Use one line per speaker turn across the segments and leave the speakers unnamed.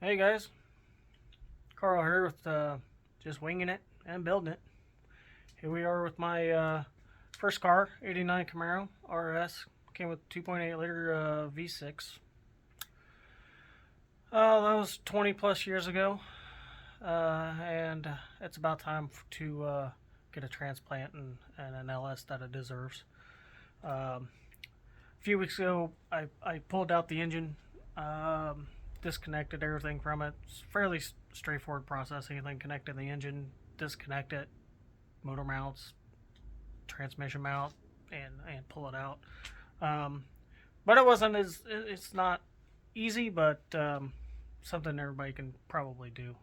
Hey guys, Carl here with just winging it and building it. Here we are with my first car, '89 Camaro RS. Came with 2.8 liter V6. That was 20 plus years ago, and it's about time to get a transplant and an LS that it deserves. A few weeks ago, I pulled out the engine. Disconnected everything from it. It's fairly straightforward process. Anything connected to the engine, disconnect it, motor mounts, transmission mount, and pull it out. But it wasn't it's not easy, but something everybody can probably do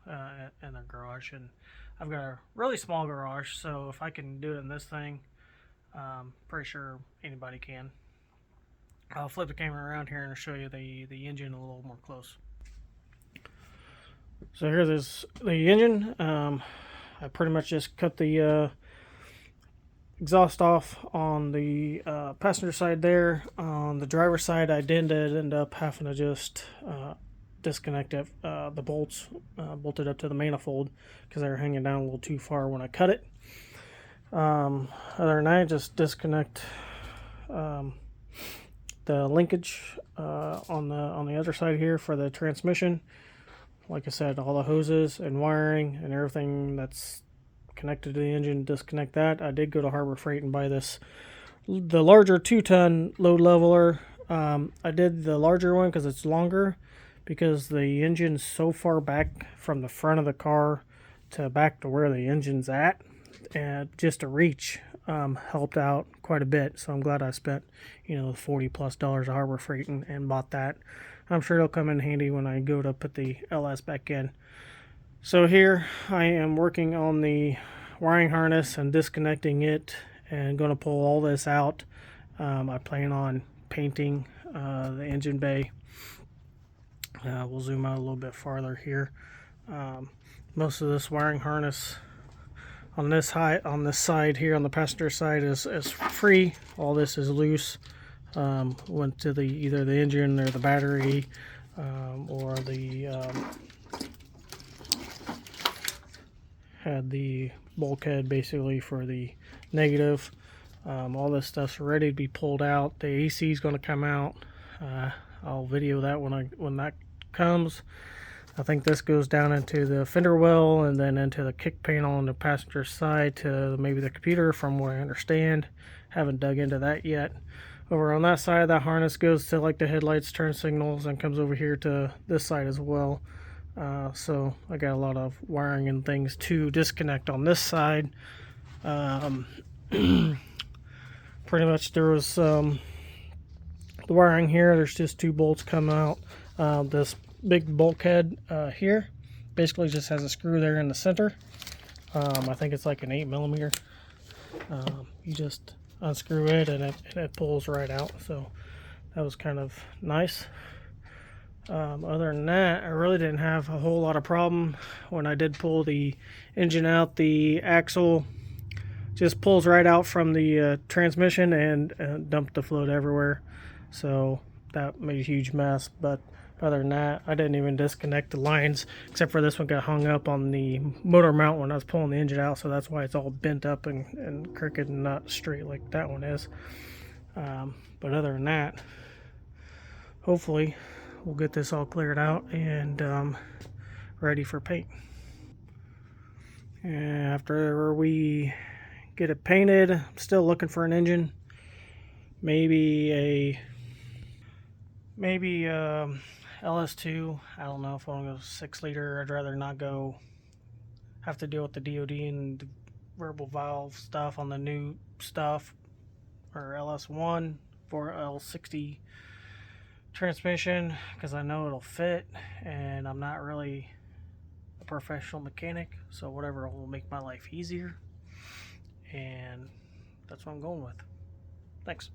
in their garage. And I've got a really small garage, so if I can do it in this thing, pretty sure anybody can. I'll flip the camera around here and show you the engine a little more close. So here's the engine. I pretty much just cut the exhaust off on the passenger side there. On the driver's side, I did end up having to just disconnect it, the bolts bolted up to the manifold because they were hanging down a little too far when I cut it. Other than that, just disconnect the linkage on the other side here for the transmission. Like I said, all the hoses and wiring and everything that's connected to the engine, disconnect that. I did go to Harbor Freight and buy the larger 2-ton load leveler. I did the larger one because it's longer, because the engine's so far back from the front of the car to back to where the engine's at, and just to reach helped out quite a bit. So I'm glad I spent $40+ at Harbor Freight and bought that. I'm sure it'll come in handy when I go to put the LS back in. So here I am working on the wiring harness and disconnecting it and going to pull all this out. I plan on painting the engine bay. We'll zoom out a little bit farther here. Most of this wiring harness on this side here on the passenger side is free. All this is loose. Went to either the engine or the battery, or had the bulkhead basically for the negative. All this stuff's ready to be pulled out. The AC is going to come out. I'll video that when that comes. I think this goes down into the fender well and then into the kick panel on the passenger side to maybe the computer, from what I understand. Haven't dug into that yet. Over on that side, that harness goes to like the headlights, turn signals, and comes over here to this side as well. So I got a lot of wiring and things to disconnect on this side. Pretty much there was the wiring here. There's just 2 bolts come out. This big bulkhead here basically just has a screw there in the center. I think it's like an 8mm. You just unscrew it and it pulls right out, so that was kind of nice. Other than that, I really didn't have a whole lot of problem when I did pull the engine out. The axle just pulls right out from the transmission and dumped the fluid everywhere, so that made a huge mess. But other than that, I didn't even disconnect the lines, except for this one got hung up on the motor mount when I was pulling the engine out, so that's why it's all bent up and crooked and not straight like that one is. But other than that, hopefully we'll get this all cleared out and ready for paint. And after we get it painted, I'm still looking for an engine. Maybe LS2. I don't know if I want to go 6 liter. I'd rather not have to deal with the DOD and the variable valve stuff on the new stuff, or LS1 for L60 transmission, because I know it'll fit and I'm not really a professional mechanic, so whatever will make my life easier, and that's what I'm going with. Thanks.